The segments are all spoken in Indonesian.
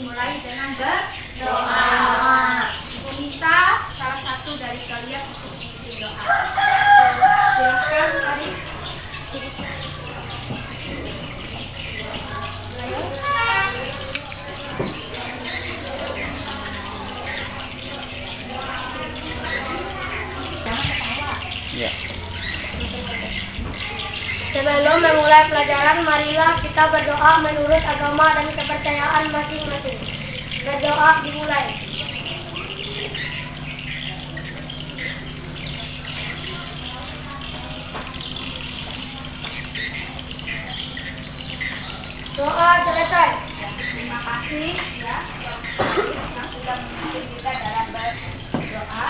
dimulai dengan berdoa. Ibu minta salah satu dari kalian untuk memimpin doa. Silakan Ari. Ya. Sebelum memulai pelajaran, marilah kita berdoa menurut agama dan kepercayaan masing-masing. Berdoa dimulai. Doa selesai. Terima kasih ya yang sudah memimpin kita dalam berdoa.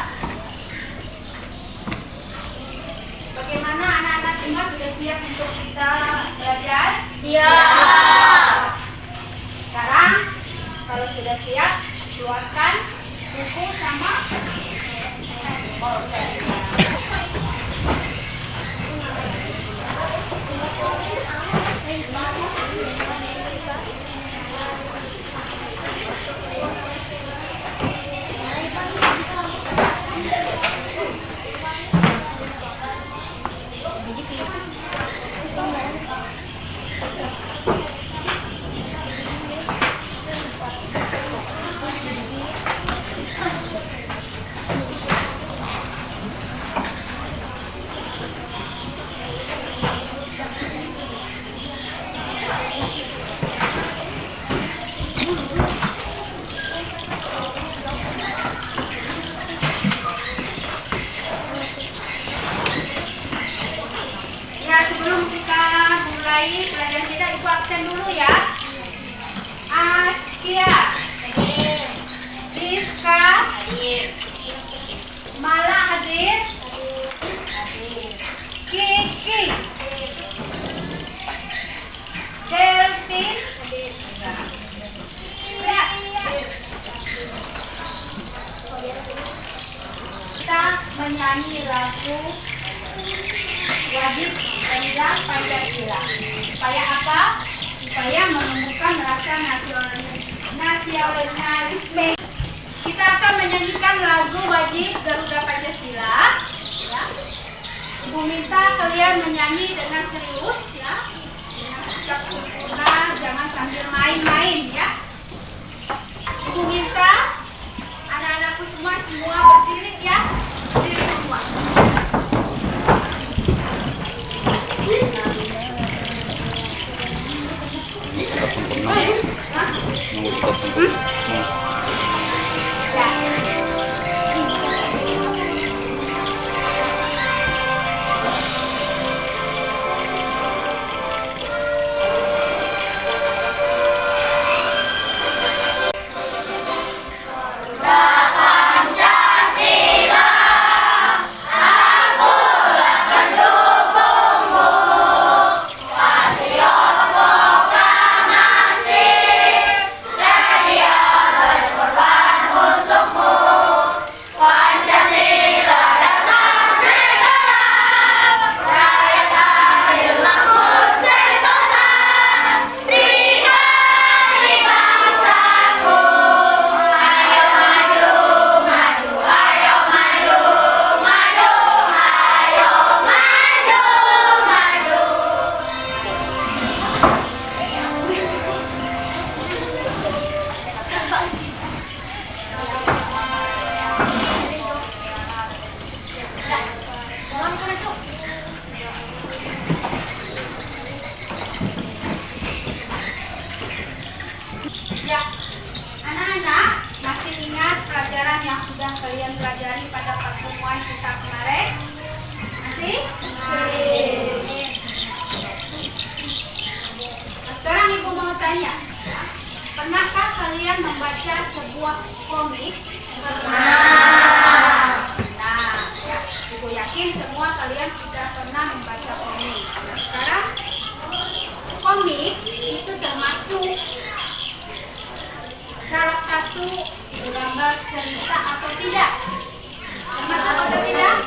Bagaimana anak-anak semua sudah siap untuk kita belajar? Siap. Sekarang kalau sudah siap, keluarkan buku sama sebelum kita mulai pelajaran kita, Ibu absen dulu ya. Askia, Rizka, Mala hadir, Kiki, Delvin, kita menyanyi lagu wajib pemegang Pancasila. Supaya apa? Supaya menumbuhkan rasa nasionalisme. Kita akan menyanyikan lagu wajib Garuda Pancasila. Ya. Ibu minta kalian menyanyi dengan serius, ya, dengan sikap sempurna, jangan sambil main-main, ya. Ibu minta anak-anakku semua berdiri, ya, berdiri semua. Ya, anak-anak masih ingat pelajaran yang sudah kalian pelajari pada pertemuan kita kemarin? Masih? Nah, sekarang Ibu mau tanya, pernahkah kalian membaca sebuah komik? Pernah. Nah, ya, Ibu yakin semua kalian sudah pernah membaca komik. Nah, sekarang komik itu termasuk salah satu gambar cerita atau tidak? Termasuk atau tidak?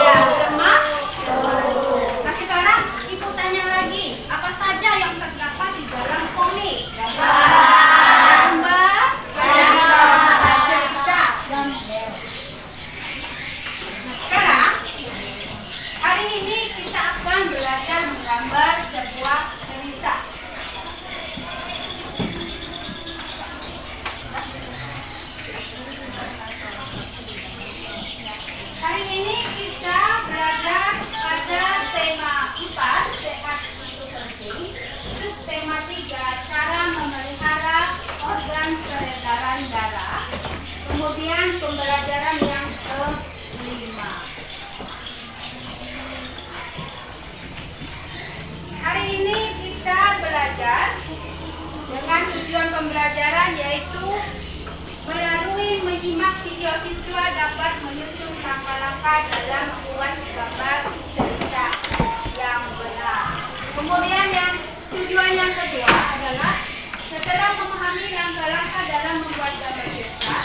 Ya, termasuk. Nah, sekarang Ibu tanya lagi, apa saja yang terdapat di dalam komik? Gambar, pembelajaran yang kelima. Hari ini kita belajar dengan tujuan pembelajaran yaitu melalui menyimak video siswa dapat menyusun langkah-langkah dalam membuat gambar cerita yang benar. Kemudian tujuan yang kedua adalah setelah memahami langkah-langkah dalam membuat gambar cerita,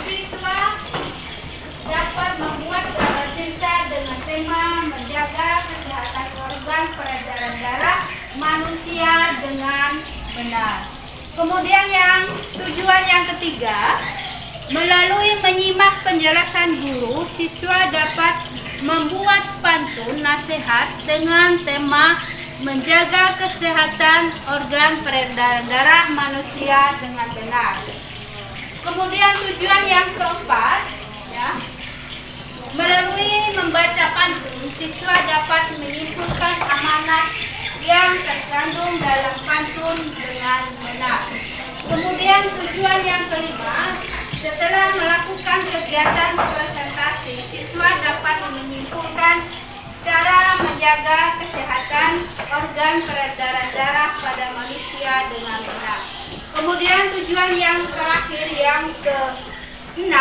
siswa dapat membuat gambar cerita dengan tema menjaga kesehatan organ peredaran darah manusia dengan benar. Kemudian tujuan yang ketiga, melalui menyimak penjelasan guru, siswa dapat membuat pantun nasihat dengan tema menjaga kesehatan organ peredaran darah manusia dengan benar. Kemudian tujuan yang keempat, melalui membaca pantun, siswa dapat menyimpulkan amanat yang terkandung dalam pantun dengan benar. Kemudian tujuan yang kelima, setelah melakukan kegiatan presentasi, siswa dapat menyimpulkan cara menjaga kesehatan organ peredaran darah pada manusia dengan benar. Kemudian tujuan yang terakhir yang ke-6,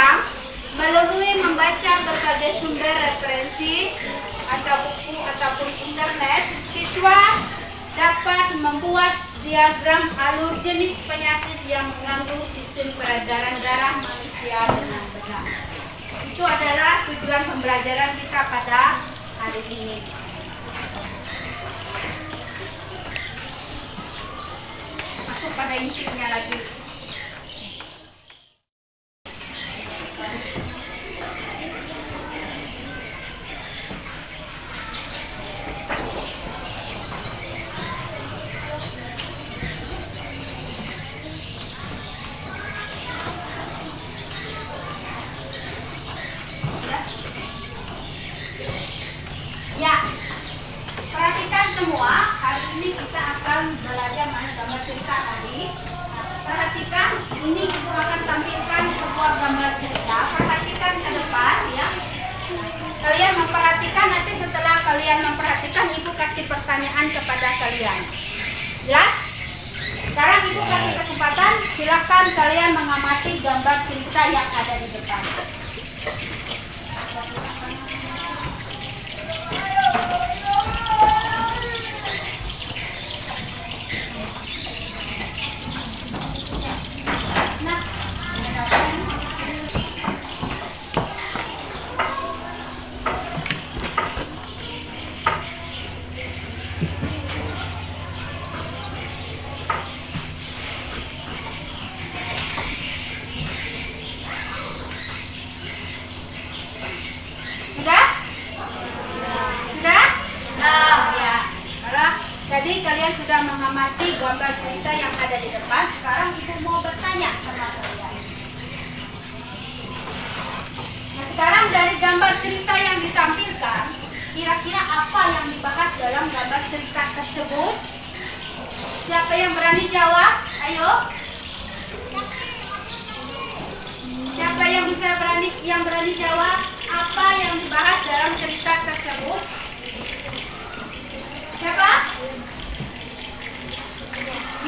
melalui membaca berbagai sumber referensi atau buku ataupun internet, siswa dapat membuat diagram alur jenis penyakit yang mengganggu sistem peredaran darah manusia dengan benar. Itu adalah tujuan pembelajaran kita pada hari ini. Masuk pada intinya lagi. Ya, perhatikan semua. Hari ini kita akan belajar gambar cerita tadi. Perhatikan, ini ibu akan tampilkan sebuah gambar cerita. Perhatikan ke depan, ya. Kalian memperhatikan, nanti setelah kalian memperhatikan, ibu kasih pertanyaan kepada kalian. Jelas? Sekarang ibu kasih kesempatan, silakan kalian mengamati gambar cerita yang ada di depan. Jadi kalian sudah mengamati gambar cerita yang ada di depan. Sekarang ibu mau bertanya sama kalian. Nah, sekarang dari gambar cerita yang ditampilkan, kira-kira apa yang dibahas dalam gambar cerita tersebut? Siapa yang berani jawab? Ayo. Siapa yang berani jawab? Apa yang dibahas dalam cerita tersebut? Siapa?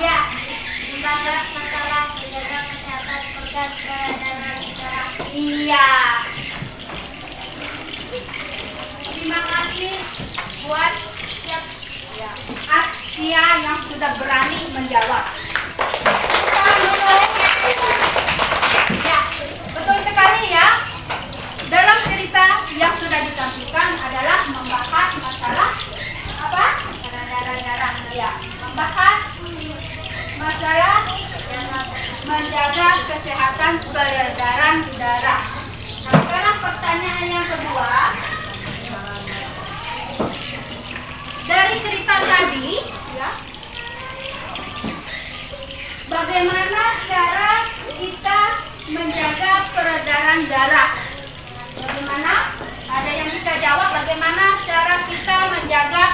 Ya, membahas masalah menjaga kesehatan organ peredaran darah. Iya. Terima kasih buat Astia yang sudah berani menjawab. Ya, betul sekali ya. Dalam cerita yang sudah ditampilkan adalah membahas masalah apa? Peredaran darah. Ya, membahas masalah menjaga kesehatan peredaran darah. Nah, sekarang pertanyaan yang kedua. Dari cerita tadi, ya, bagaimana cara kita menjaga peredaran darah? Bagaimana? Ada yang bisa jawab bagaimana cara kita menjaga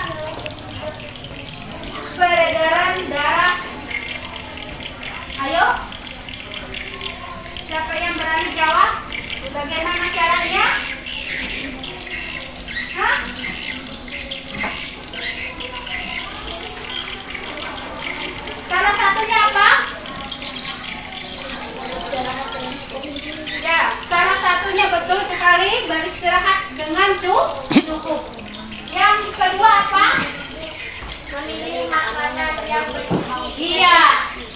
peredaran darah? Ayo, siapa yang berani jawab? Bagaimana caranya? Hah? Salah satunya apa? Ya, salah satunya betul sekali beristirahat dengan cukup. Yang kedua apa? Memilih makanan yang bergizi. Iya,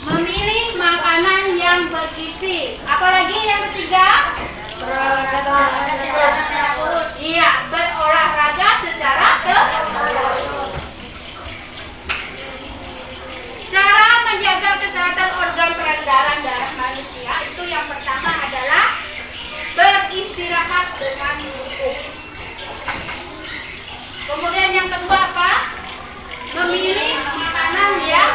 memilih makanan yang bergizi. Apalagi yang ketiga? Berolahraga secara teratur. Iya, berolahraga secara teratur. Cara menjaga kesehatan organ peredaran darah manusia itu yang pertama adalah beristirahat dengan cukup. Kemudian yang kedua apa? Memilih makanan yang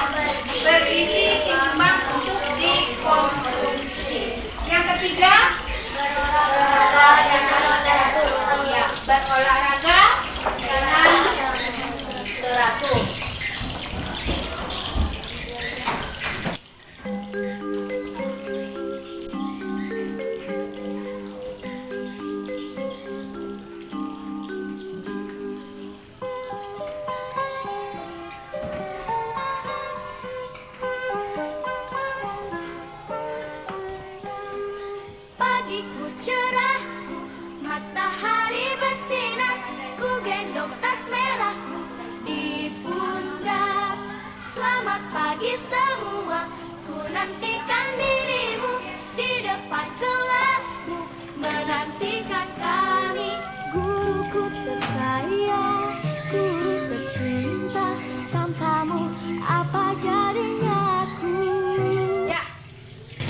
bergizi seimbang untuk dikonsumsi. Yang ketiga, Berolahraga dengan teratur. ya, berolahraga dengan teratur. Pagiku cerahku, matahari bersinar, ku gendong tas merahku di pundak. Selamat pagi semua, ku nantikan dirimu di depan kelasmu, menantikan kami. Guruku tersayang, guru tercinta, tanpamu apa jadinya aku? Ya,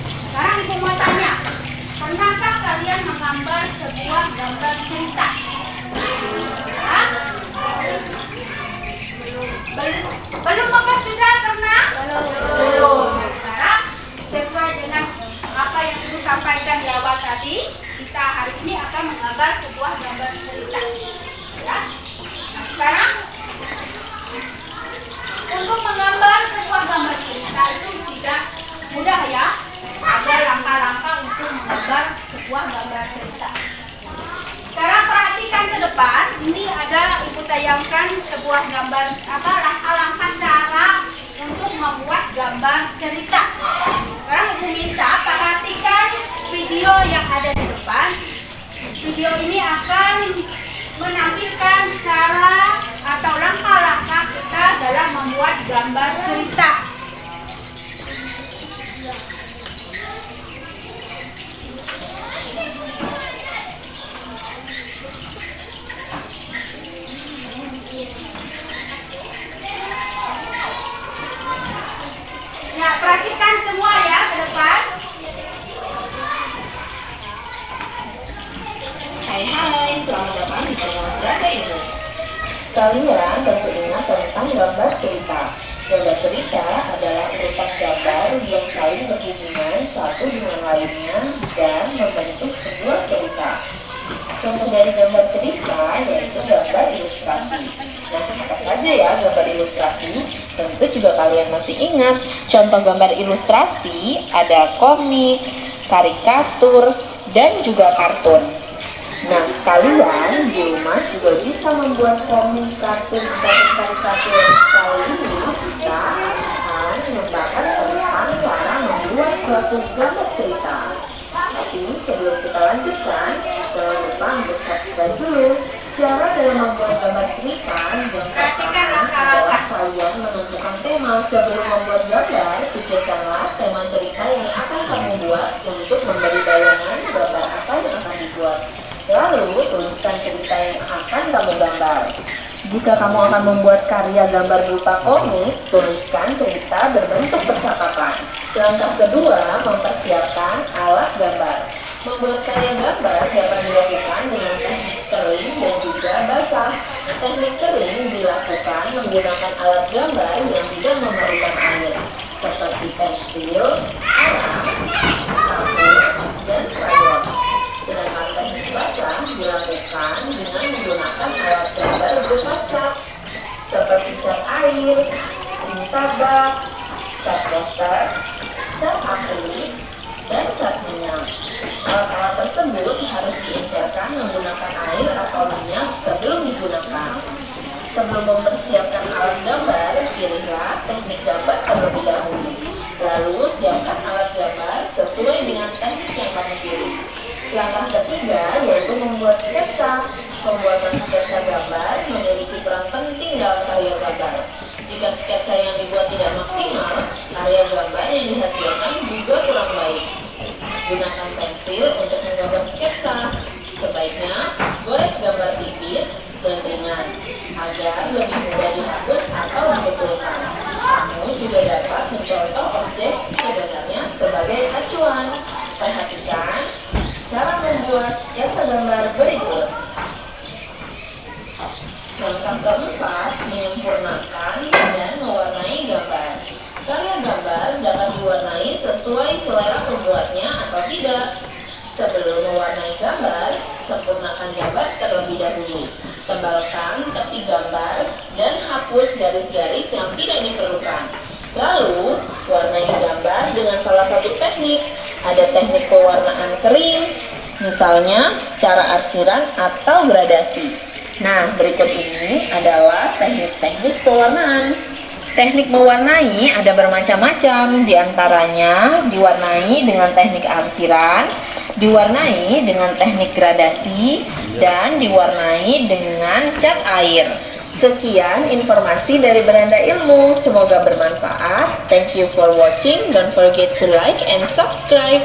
sekarang ibu mau tanya, pernahkah kalian menggambar sebuah gambar cerita? Hah? Belum apa sudah pernah? Belum. Sekarang sesuai dengan apa yang ibu sampaikan di awal tadi, kita hari ini akan menggambar sebuah gambar cerita. Ya. Nah, sekarang untuk menggambar sebuah gambar cerita itu tidak mudah ya. Ada langkah-langkah untuk menggambar sebuah gambar cerita. Sekarang perhatikan ke depan. Ini ada ibu tayangkan sebuah gambar langkah-langkah cara untuk membuat gambar cerita. Sekarang ibu minta perhatikan video yang ada di depan. Video ini akan menampilkan cara atau langkah-langkah kita dalam membuat gambar cerita. Ya, perhatikan semua ya ke depan. Hai, selamat datang di channel Strata ini. Kalian tentu ingat tentang gambar cerita. Gambar cerita adalah urutan gambar yang saling berhubungan satu dengan lainnya dan membentuk sebuah cerita. Contoh dari gambar cerita yaitu gambar ilustrasi. Nah, apa saja ya gambar ilustrasi? Tentu juga kalian masih ingat. Contoh gambar ilustrasi ada komik, karikatur, dan juga kartun. Nah, kalian di rumah juga bisa membuat komik, kartun, dan karikatur. Kali ini kita akan membahas tentang cara membuat suatu gambar cerita. Tapi sebelum kita lanjutkan, jangan lupa untuk subscribe dulu. Cara dalam membuat gambar cerita yang pertama adalah kalian menentukan tema. Sebelum membuat gambar, pikirkanlah tema cerita yang akan kamu buat untuk memberi bayangan gambar apa yang akan dibuat. Lalu, tuliskan cerita yang akan kamu gambar. Jika kamu akan membuat karya gambar berupa komik, tuliskan cerita berbentuk percakapan. Langkah kedua, mempersiapkan alat gambar. Membuat karya gambar dapat dilakukan dengan teknik kering dan juga basah. Teknik kering dilakukan menggunakan alat gambar yang tidak memerlukan air, seperti pensil, arang, sapu, dan krayon. Sedangkan teknik basah dilakukan dengan menggunakan alat gambar berkaca, seperti cat air, tinta bak, cat poster, cat akrilik, dan cat minyak. Alat-alat tersebut harus siapkan alat gambar sesuai dengan teknik yang kamu pilih. Langkah ketiga yaitu membuat sketsa. Pembuatan sketsa gambar memiliki peran penting dalam karya gambar. Jika sketsa yang dibuat tidak maksimal, karya gambar yang dihasilkan juga kurang baik. Gunakan pensil untuk menggambar sketsa. Sebaiknya gores gambar tipis dan ringan agar lebih mudah dihapus atau dibetulkan. Kamu juga dapat mencontoh objek sebenarnya sebagai acuan. Perhatikan cara membuat sketsa gambar berikut. Langkah keempat, menyempurnakan dan mewarnai gambar. Karya gambar dapat diwarnai sesuai selera pembuatnya atau tidak. Sebelum mewarnai gambar, sempurnakan gambar terlebih dahulu. Tebalkan tepi gambar dan hapus garis-garis yang tidak diperlukan. Lalu, warnai gambar dengan salah satu teknik. Ada teknik pewarnaan kering, misalnya cara arsiran atau gradasi. Nah, berikut ini adalah teknik-teknik pewarnaan. Teknik mewarnai ada bermacam-macam, diantaranya diwarnai dengan teknik arsiran, diwarnai dengan teknik gradasi, dan diwarnai dengan cat air. Sekian informasi dari Beranda Ilmu, semoga bermanfaat. Thank you for watching, don't forget to like and subscribe.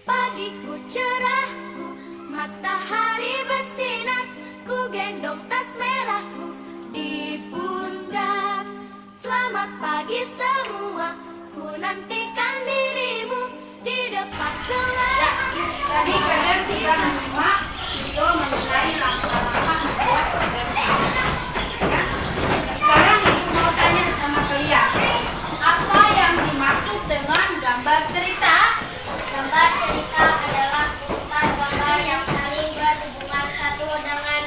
Pagiku cerahku, matahari bersinar, ku gendong tas merahku di pundak. Selamat pagi semua, ku nantikan dirimu di depan kelas. Tadi kalian sudah menyimak video mengenai langkah-langkah membuat gambar cerita. Ya. Sekarang ibu mau tanya sama kalian, apa yang dimaksud dengan gambar cerita? Gambar cerita adalah urutan gambar yang saling berhubungan satu dengan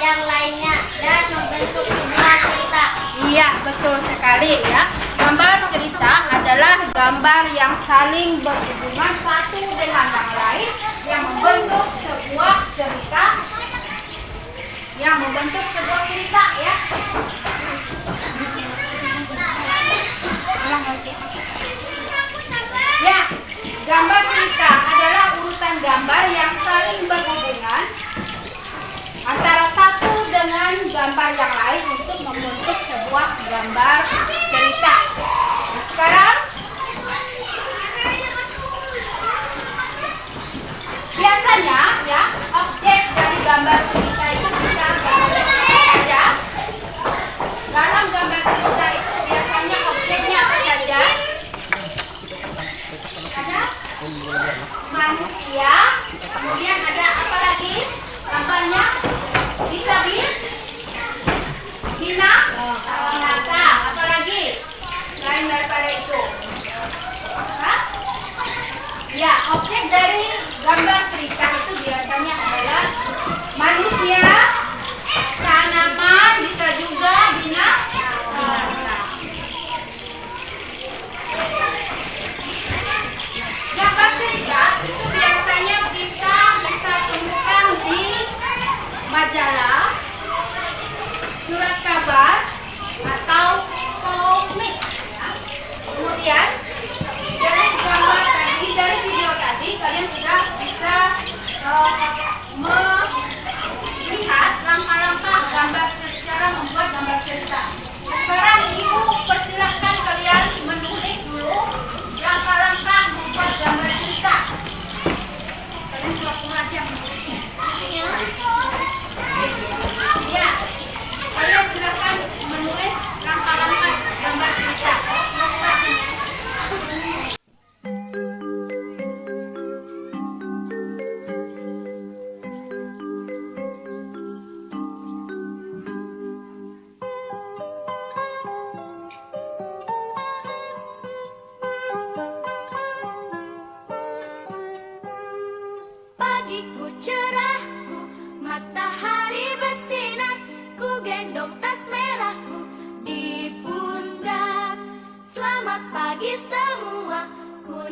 yang lainnya dan membentuk sebuah cerita. Iya, betul sekali ya. Gambar cerita adalah gambar yang saling berhubungan satu dengan yang lain yang membentuk sebuah cerita. Ya. Ya, gambar cerita adalah urutan gambar yang saling berhubungan antara satu dengan gambar yang lain untuk membentuk sebuah gambar cerita. Nah, sekarang biasanya ya objek dari gambar cerita itu bisa gambar saja. Dalam gambar cerita itu biasanya objeknya apa saja? Ada manusia, kemudian ada apa lagi? Gambarnya bisa binatang, apa lagi?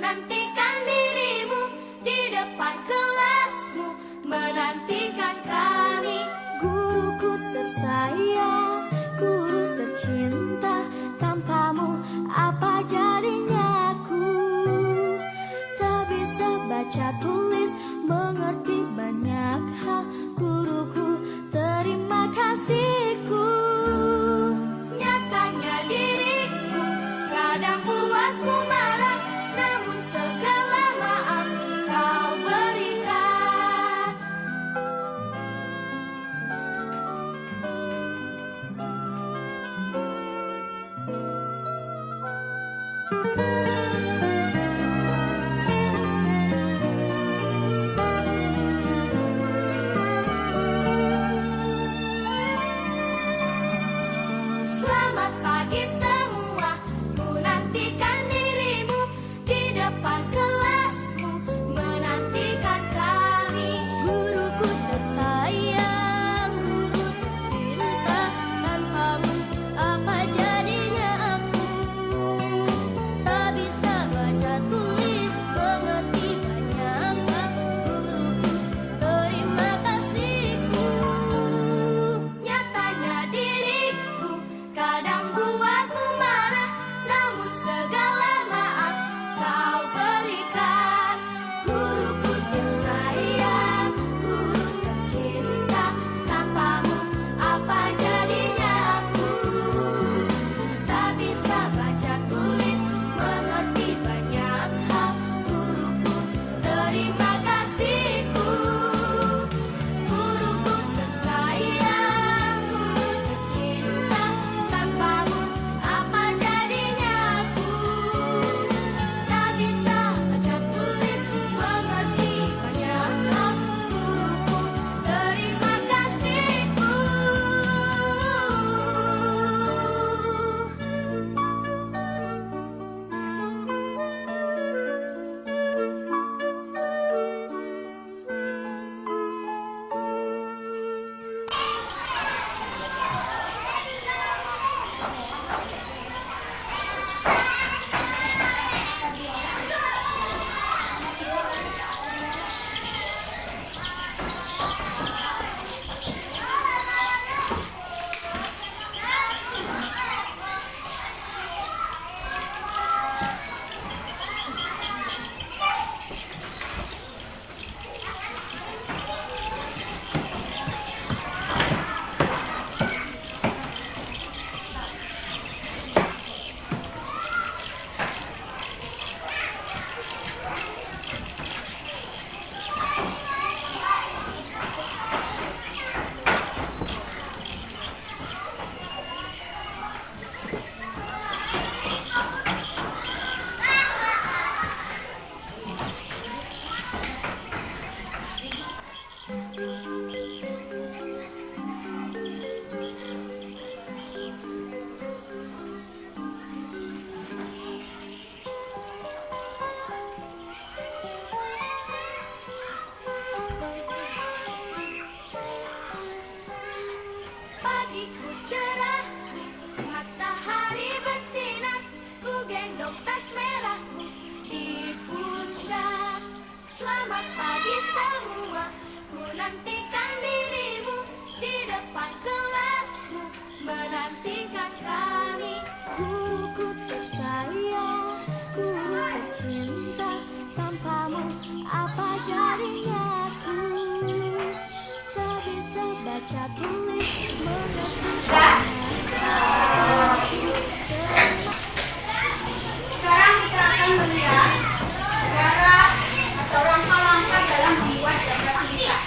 menantikan dirimu di depan kelasmu, menantikan kami. Guruku tersayang, guru tercinta, tanpamu apa jadinya aku? Tak bisa baca tulis, mengerti banyak hal. Guruku, terima kasihku. Nyatanya diriku kadang buatmu marah, namun segala maaf kau berikan. Selamat pagi semua, ku nantikan dirimu di depan kelasmu, menantikan kami. Guruku tersayang, guru tercinta, tanpamu apa jadinya aku? Tak bisa baca tulis, mengerti banyak hal. Guruku, terima kasihku. Nyatanya diriku kadang buatmu marah, namun segala maaf kau berikan. Guruku tersayang, guru tercinta, tanpamu apa jadinya aku? Tak bisa baca tulis, mengerti banyak hal. Guruku, terima kasihku. Guruku tersayang, guru tercinta, tanpamu apa jadinya aku? Tak bisa baca tulis, mengerti banyak hal. Guruku, terima kasihku. Pagiku cerah, matahari bersinar, ku gendong tas merahku di pundak. Selamat pagi semua, ku nantikan dirimu di depan kelasmu, menantikan kami. Guruku tersayang, guru tercinta, tanpamu apa jadinya aku? Tak bisa baca tulis, mengerti banyak hal. Sekarang kita akan melihat cara atau langkah-langkah dalam membuat gambar cerita.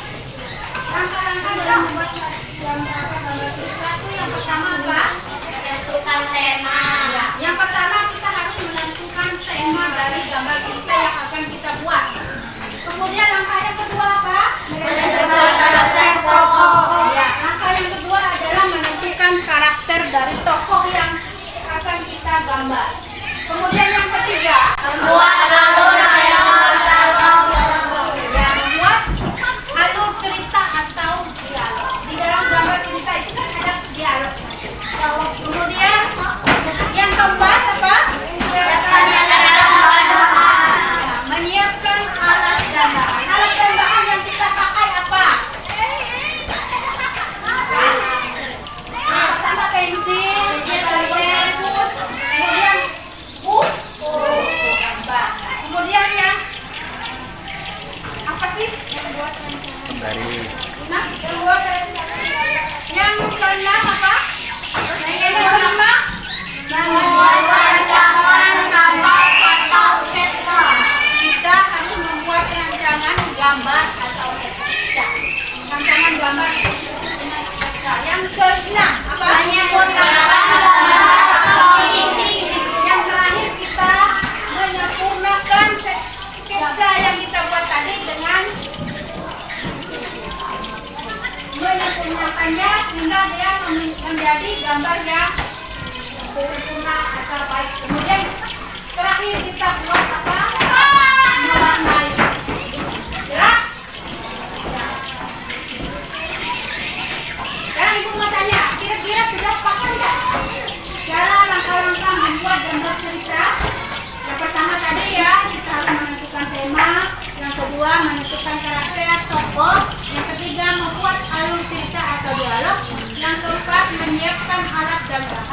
Langkah-langkah dalam membuat gambar cerita itu yang pertama apa? Menentukan tema. Ya, yang pertama kita harus menentukan tema dari gambar cerita yang akan kita buat. Kemudian langkah yang kedua apa? Menentukan karakter tokoh. Ya, langkah yang kedua adalah menentukan karakter dari tokoh yang akan kita gambar. Kemudian yang ketiga, Membuat alur dialog. ya, membuat alur cerita atau dialog. Di dalam gambar cerita itu kan ada dialog. Kemudian yang keempat apa?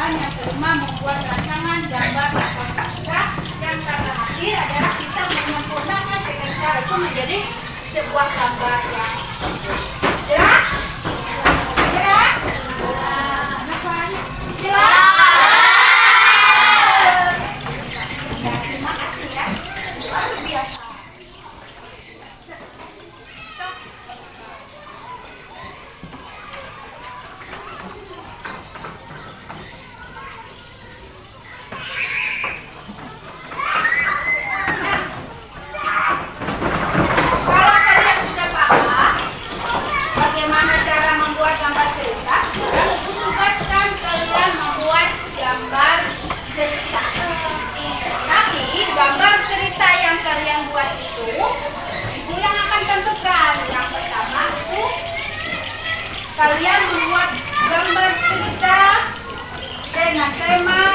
yang kelima membuat rancangan gambar atau naskah yang kata akhir adalah kita menyempurnakan dengan cara itu menjadi sebuah gambar yang jelas. Jelas? Jelas? Ya, terima kasih ya. Luar biasa. Kalau kalian sudah paham bagaimana cara membuat gambar cerita, lalu tugaskan kalian membuat gambar cerita. Tapi gambar cerita yang kalian buat itu yang akan tentukan. Yang pertama itu kalian membuat gambar cerita dengan tema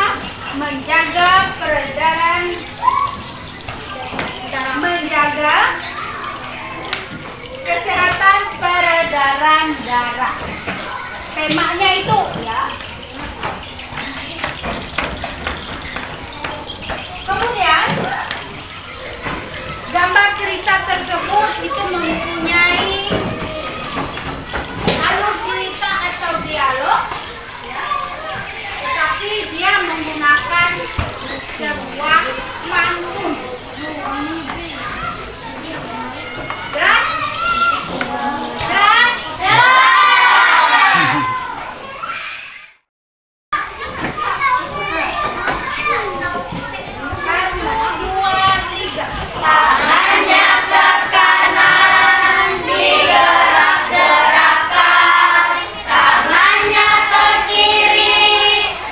menjaga kesehatan peredaran darah. Temanya itu ya. Kemudian gambar cerita tersebut itu mempunyai alur cerita atau dialog, ya. Tetapi dia menggunakan sebuah pantun. Jelas? Jelas? Tangannya ke kanan digerak-gerakkan, tangannya ke kiri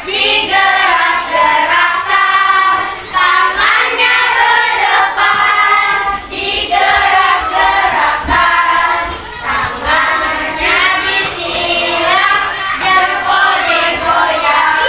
digerak-gerakkan, tangannya ke depan digerak-gerakkan, tangannya disilang, jempol digoyang.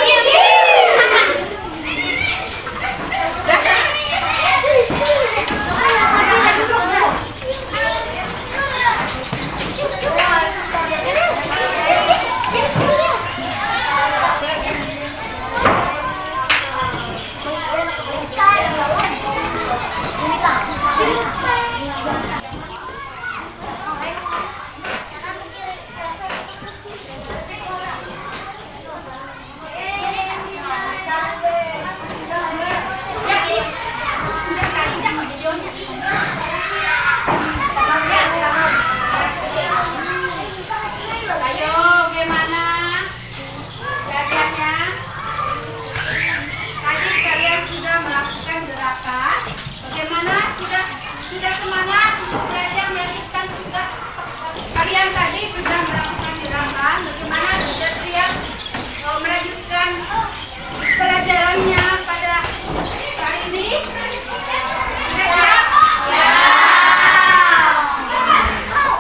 Ayo, gimana belajarnya? Tadi kalian sudah melakukan gerakan. Bagaimana? Sudah semangat untuk belajar melanjutkan juga? Kalian tadi sudah melakukan gerakan. Bagaimana? Sudah siap melanjutkan pelajarannya pada hari ini? Sudah siap?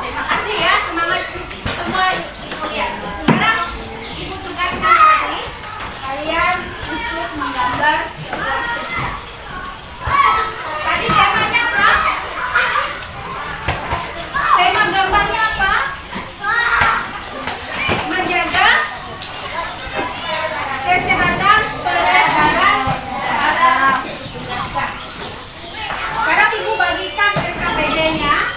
Terima kasih ya, semangat semua. Ya, sekarang ibu tugaskan lagi kalian untuk menggambar sebuah cerita. Tadi temanya apa? Tema gambarnya apa? Menjaga kesehatan peredaran darah. Sekarang ibu bagikan RKPD-nya.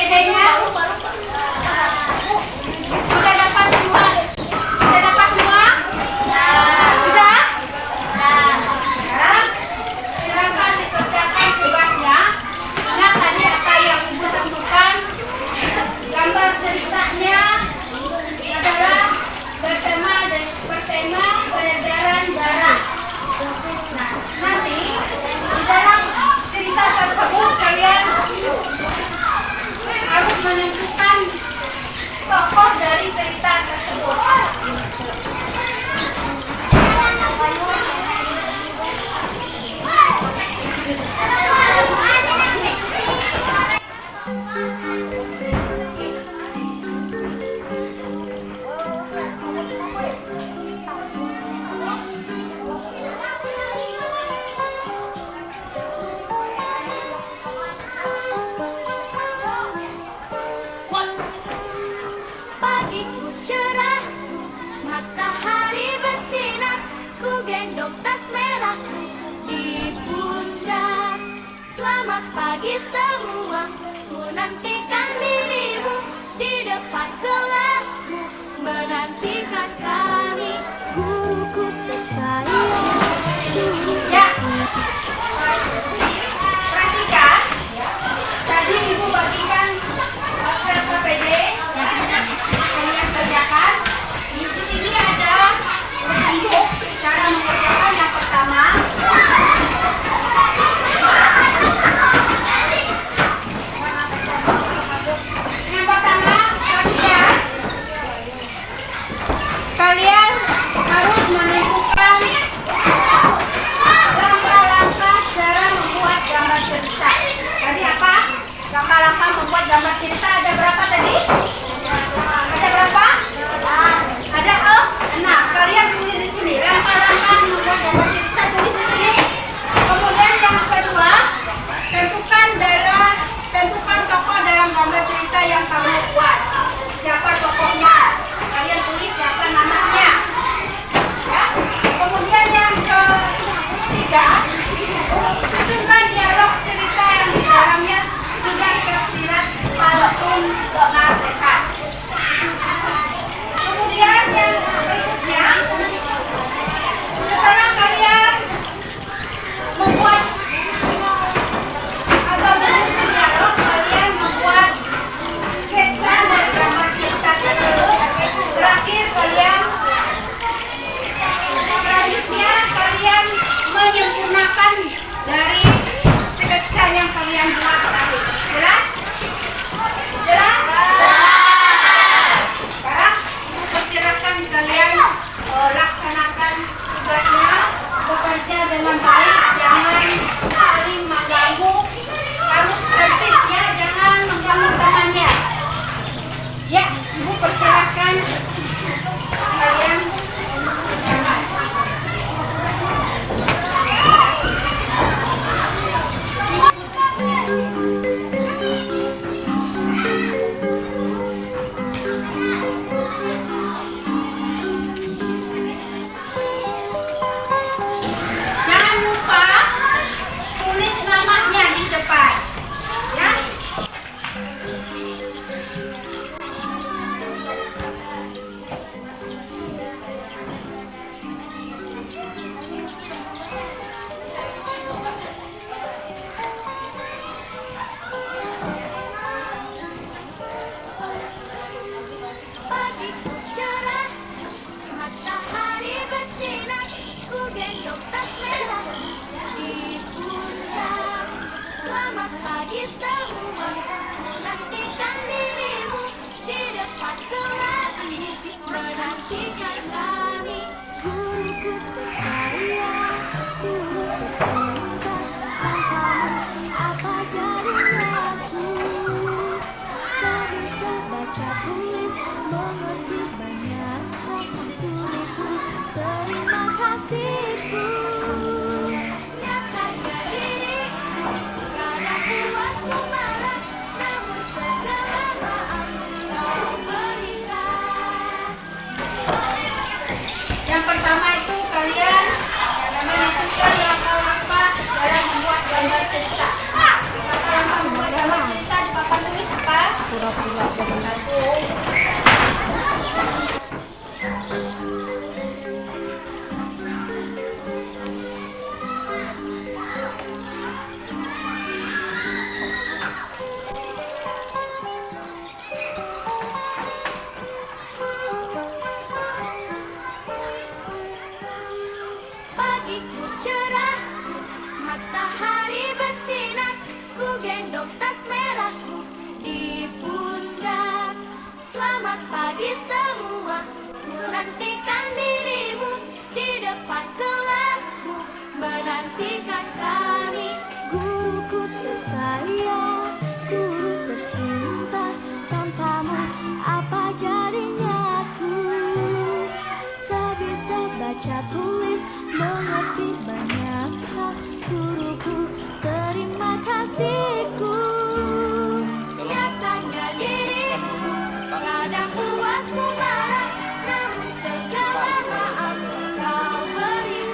PD-nya? Sudah dapat semua? Sudah dapat semua? Sudah? Ya. Silakan dikerjakan tugasnya. Ingat tadi apa yang Ibu tentukan? Gambar ceritanya adalah bertema pelajaran darat. Nah, nanti di dalam cerita tersebut kalian harus menentukan tokoh dari cerita tersebut. Pagiku cerah, matahari bersinar, ku gendong tas merahku di pundak. Selamat pagi semua, ku nantikan dirimu di depan kelasmu, menantikan kami, guruku tersayang. Ya. Perhatikan. Tadi Ibu bagikan beberapa PD yang kalian kerjakan. Di sini ada bentuk cara mengerjakan yang pertama. Yang pertama, kalian harus menentukan langkah-langkah cara membuat gambar cerita. Tadi apa? Langkah-langkah membuat gambar cerita ada berapa tadi? Ada berapa? Ada 6. Kalian tulis di sini. Langkah-langkah membuat gambar cerita tulis di sini. Kemudian yang kedua, tentukan tokoh dalam gambar cerita yang kamu buat. Siapa tokohnya? Kalian tulis siapa namanya. Ya. Kemudian yang ketiga, susunkan dialog cerita yang di dalamnya sudah tersirat pantun nasihat. Kemudian yang berikutnya, setelah kalian membuat atau menyusun dialog, kalian membuat sketsa dari gambar cerita tersebut. Terakhir selanjutnya kalian menyempurnakan dari sketsa yang kalian buat tadi. Jelas? Jelas? Sekarang persilakan kalian laksanakan tugasnya, bekerja dengan baik, jangan saling mengganggu, harus tertib ya, jangan mengganggu temannya. Ya, Ibu persilakan kalian. Jangan lupa tulis namanya di depan. Ya. Pagiku cerah, matahari bersinar, ku gendong tas merah di pundak. Selamat pagi semua, ku nantikan dirimu di depan kelas, menantikan kami, guruku tersayang, guruku tercinta, tanpamu apa jadinya aku. Tak bisa baca tulis, mengerti banyak hal, guruku terima kasihku. Nyatakan diriku, karena buatku marah, namun segala maaf kau berikan. Matahari bersinar, ku gendong tas merahku di pundak. Selamat pagi semua, ku nantikan dirimu di depan kelasmu, menantikan kami. Guruku tersayang, guru tercinta, tanpamu apa jadinya aku? Tak bisa baca tulis, mengerti banyak hal. Guruku, terima kasihku. Nyatanya dirimu kadang buatku marah, namun segala maaf kau beri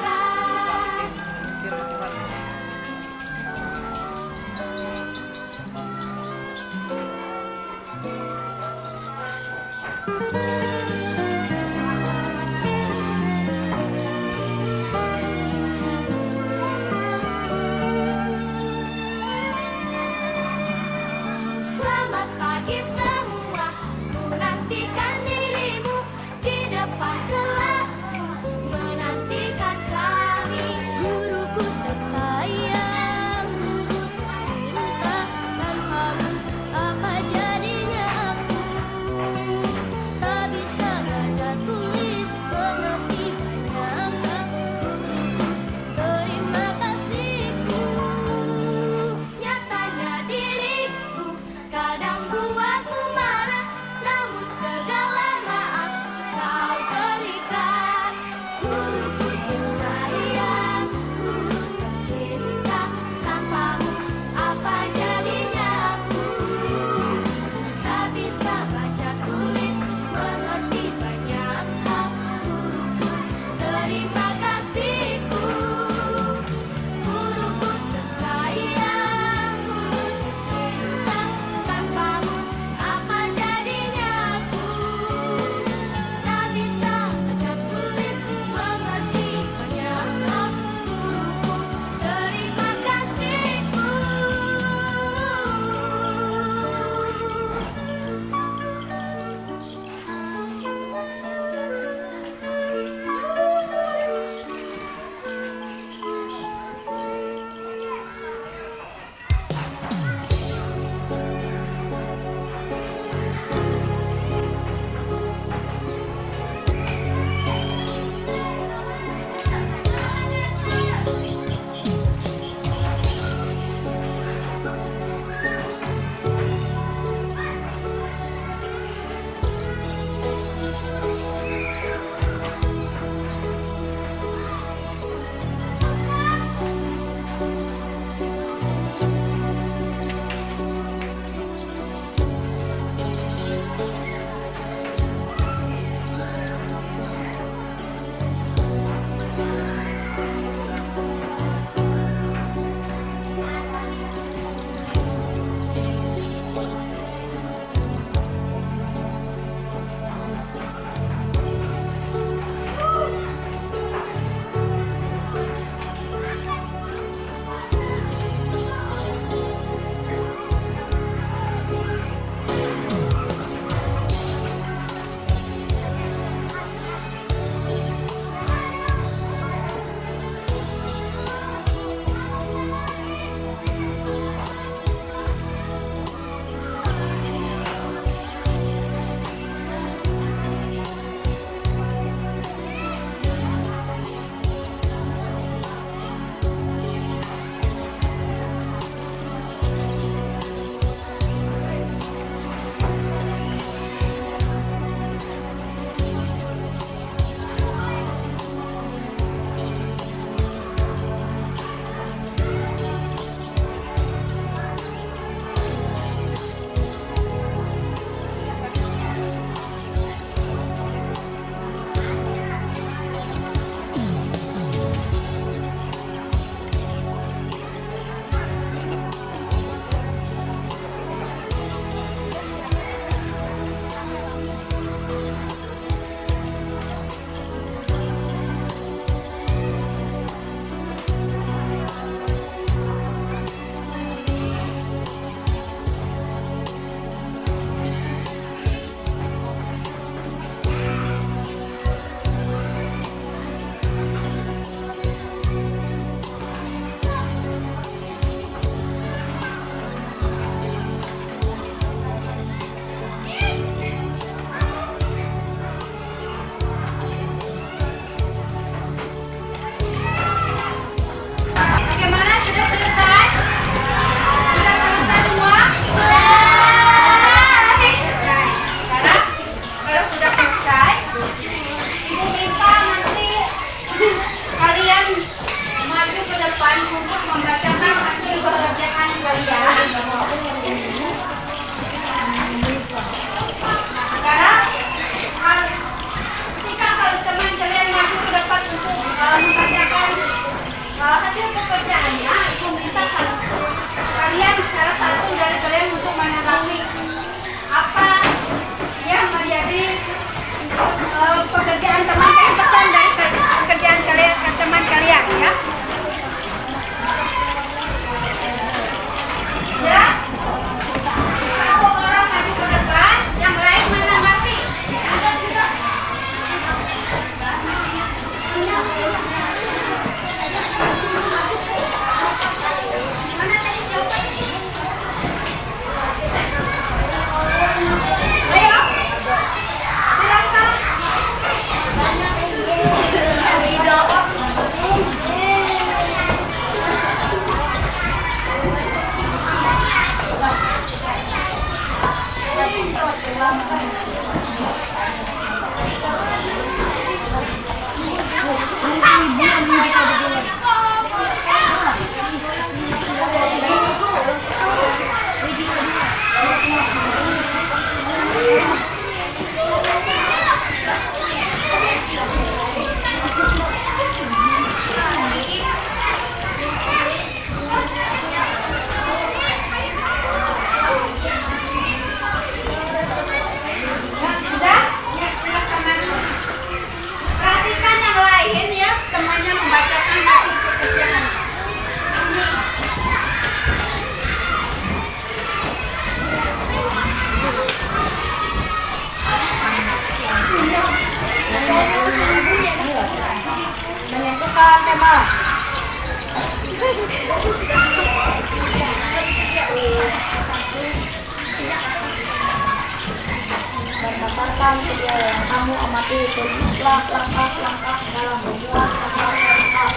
mengerti. Tulislah langkah-langkah dalam membuat gambar lengkap.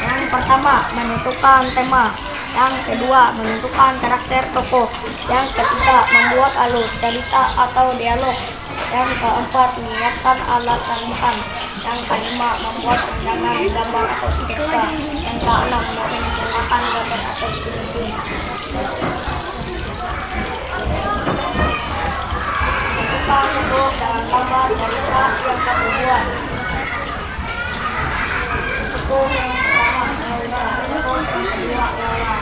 Yang pertama, menentukan tema. Yang kedua, menentukan karakter tokoh. Yang ketiga, membuat alur, cerita atau dialog. Yang keempat, menyiapkan alat tambahan. Yang kelima, membuat undangan gambar atau sketsa. Yang keenam, menyempurnakan gambar atau ilustrasi. Tentukan huruf dengan gambar cerita yang kamu buat. Tokoh yang pertama, Laura. Tokoh yang kedua, Laura.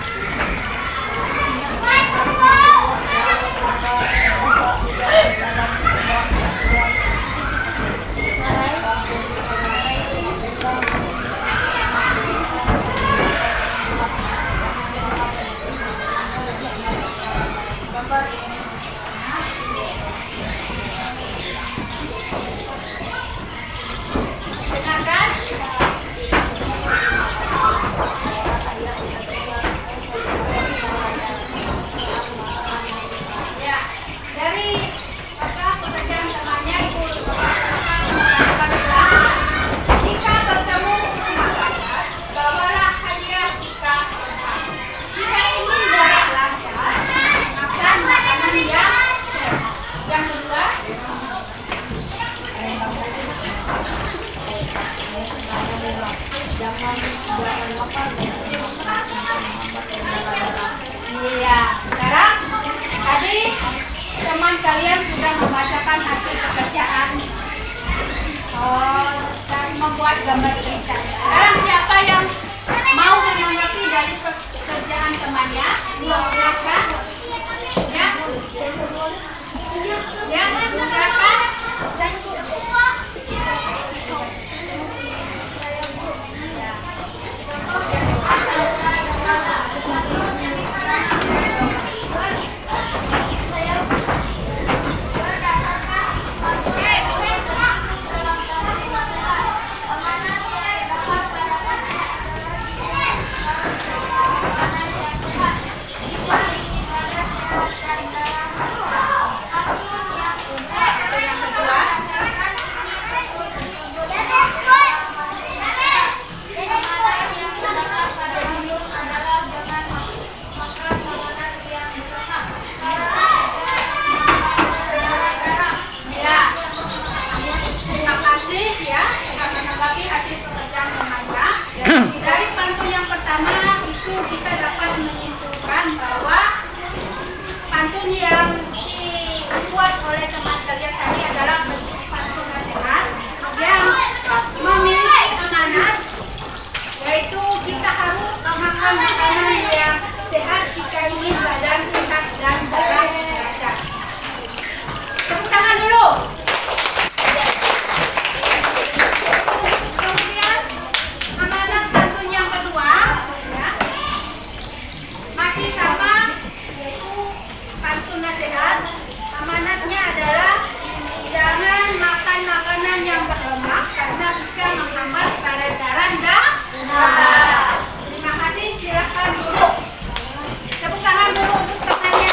Dengarkan. Ya, dari pekerjaan temannya Ibu mengatakan jika bertemu makanan, bawalah hadiah jika sehat. Jika ingin jarak lancar, makan makanan yang sehat. Yang kedua, iya, sekarang tadi teman kalian sudah membacakan hasil pekerjaan dan membuat gambar cerita. Sekarang siapa yang mau menanggapi dari pekerjaan temannya? Silakan. Ya, ya, silakan. Dari pantun yang pertama itu kita dapat menyimpulkan bahwa pantun yang dibuat oleh teman kalian tadi adalah bentuk pantun nasihat yang memiliki amanat, yaitu kita harus makan makanan yang sehat jika ingin badan sehat dan darah lancar. Tepuk tangan dulu. Amanatnya adalah jangan makan makanan yang berlemak karena bisa menghambat peredaran darah. Terima kasih, silakan duduk. Tepuk tangan dulu untuk temannya.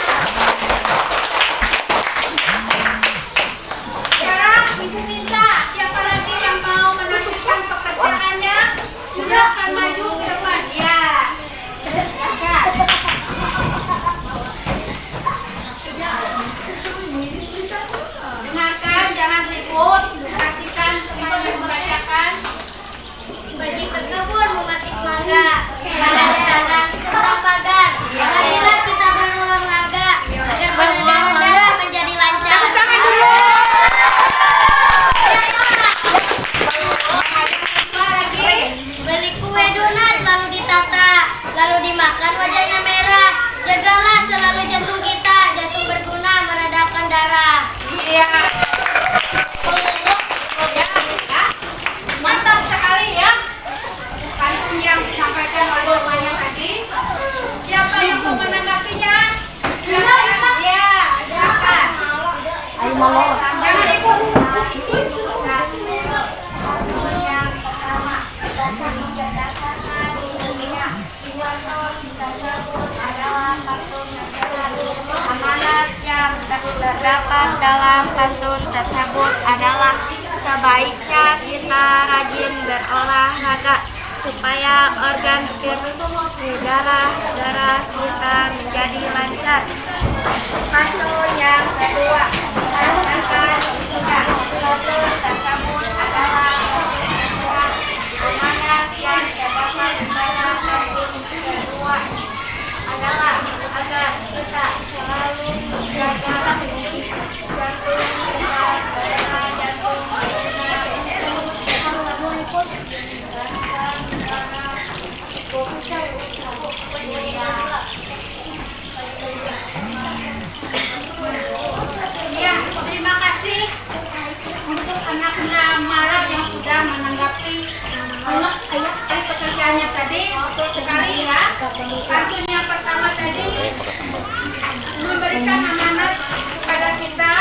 Sekarang Ibu minta siapa lagi yang mau melanjutkan pekerjaannya, silakan maju ke depan. Ya, silakan. Dengarkan, jangan ribut. Perhatikan teman yang membacakan. Pergi ke kebun memetik mangga, pada tanam seberang pagar. Marilah kita berolahraga agar peredaran darah menjadi lancar. Tepuk tangan dulu. Lagi. Beli kue donat lalu ditata, lalu dimakan wajahnya merah. Jagalah selalu jantung kita, jantung berguna meredakan darah. Iya. Ya, mantap sekali ya pantun yang disampaikan oleh temannya tadi. Siapa yang mau menanggapinya? Silakan. Ya, silakan. Jangan ikut. Nah, pantun yang pertama adalah pantun yang amanat ayat yang terdapat dalam pantun tersebut adalah sebaiknya kita rajin berolahraga supaya organ darah kita menjadi lancar. Pantun yang kedua terdapat pantun tersebut adalah amanat yang terdapat dalam pantun kedua adalah agar kita selalu menjaga jantung kita, darah jantung Ya, terima kasih untuk anak-anak Mara yang sudah menanggapi pekerjaannya tadi. Betul sekali ya. Pantunnya pertama tadi memberikan amanat kepada kita,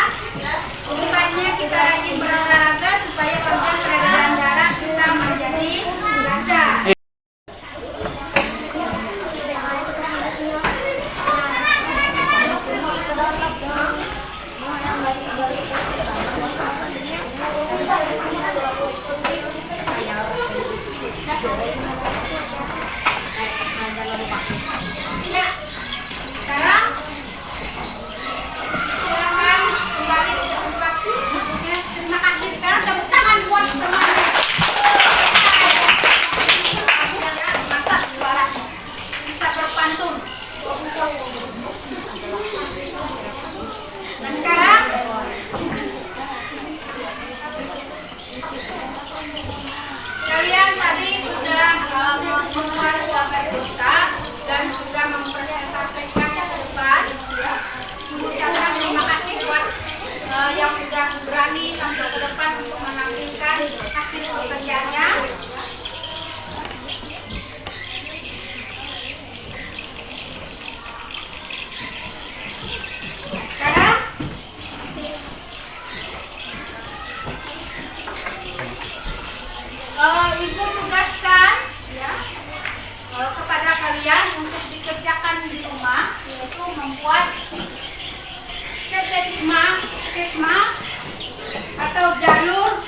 sebaiknya kita rajin berolahraga supaya organ peredaran darah kita menjadi lancar. Ya, sekarang silakan kembali ke tempat. Ya, terima kasih. Sekarang tepuk tangan buat teman. Mantap suara. Bisa berpantun. Nah sekarang kalian tadi sudah membuat suara berita dan sudah mempresentasikan ke depan. Mengucapkan terima kasih buat yang sudah berani sampai ke depan untuk menampilkan hasil pekerjaannya. Sekarang Ibu tugaskan ya kepada kalian untuk dikerjakan di rumah, yaitu membuat skema atau jalur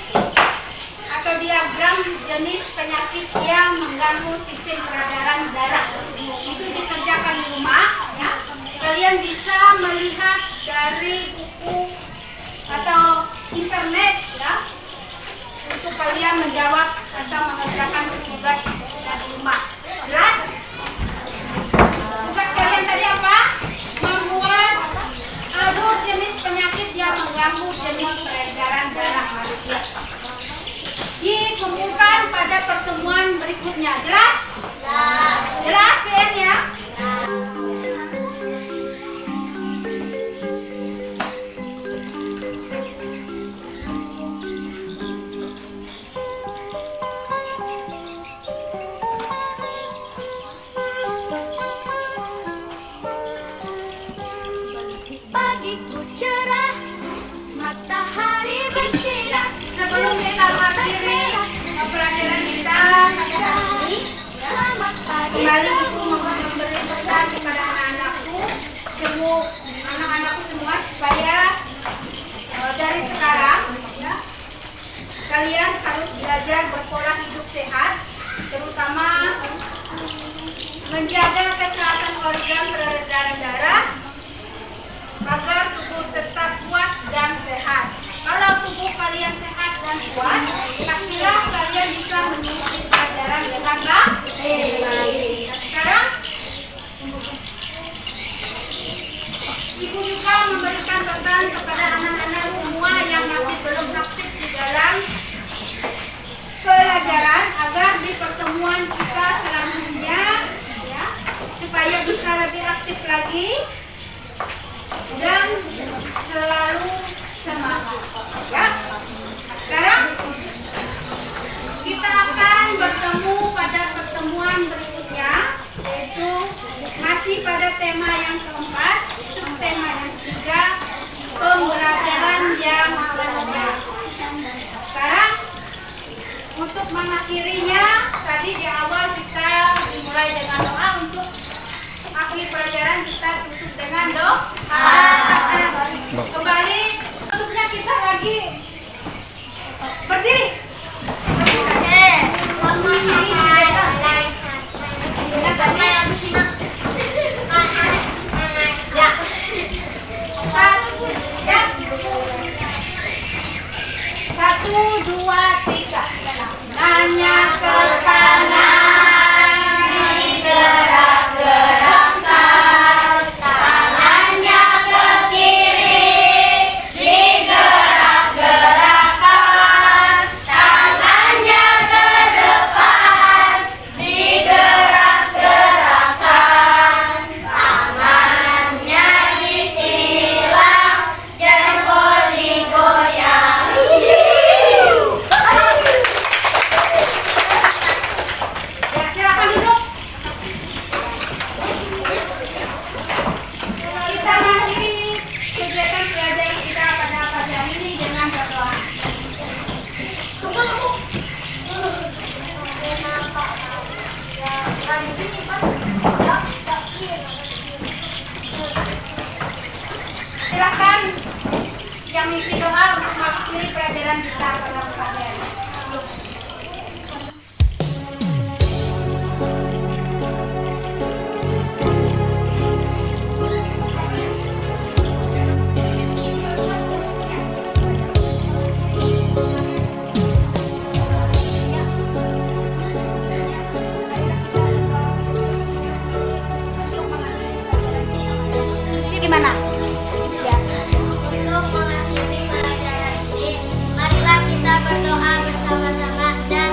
atau diagram jenis penyakit yang mengganggu sistem peredaran darah. Itu dikerjakan di rumah ya. Kalian bisa melihat dari buku atau internet ya, untuk kalian menjawab atau mengerjakan tugas di rumah. Jelas? Tugas kalian tadi apa? Membuat jenis penyakit yang mengganggu jenis peredaran darah manusia. Dikumpulkan pada pertemuan berikutnya. Jelas? Jelas kalian ya? Pagiku cerah, matahari bersinar. Sebelum kita mengakhiri pelajaran kita pada hari ini, Selamat pagi kembali ibu semua. memberi pesan kepada anak-anakku, anak-anakku semua supaya dari sekarang ya, kalian harus belajar berpola hidup sehat, terutama menjaga kesehatan organ peredaran darah agar tubuh tetap kuat dan sehat. Kalau tubuh kalian sehat dan kuat, pastilah kalian bisa mengikuti pelajaran dengan baik. Nah, sekarang Ibu juga memberikan pesan kepada anak-anak semua yang masih belum aktif di dalam pelajaran agar di pertemuan kita selanjutnya ya, supaya bisa lebih aktif lagi dan selalu semangat ya. Sekarang kita akan bertemu pada pertemuan berikutnya, yaitu masih pada tema yang keempat, subtema yang ketiga, pembelajaran yang selanjutnya. Sekarang untuk mengakhirinya, tadi di awal kita dimulai dengan doa. Untuk akhir pelajaran kita tutup dengan doa. Kembali. Tutupnya kita lagi. Berdiri. Satu, dua, tiga. Nanya ke kanan, digerak-gerakkan. Tangannya ke kiri, digerak-gerakkan. Tangannya ke depan, digerak-gerakkan. Tangannya disilang, jempol digoyang. Ya, silakan duduk. Kita mengakhiri kegiatan belajar kita pada pagi hari ini dengan berdoa. Silakan yang misi doa untuk mengakhiri pelajaran kita pada pagi hari ini. Gimana? Untuk mengakhiri pelajaran ini, marilah kita berdoa bersama-sama dan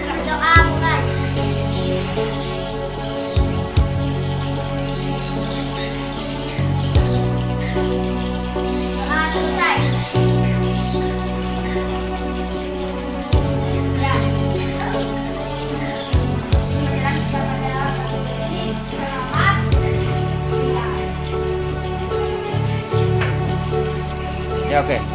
berdoa mulai. Doa selesai. Ya. Menjelang kita pada pagi ini, selamat siang. Ya oke.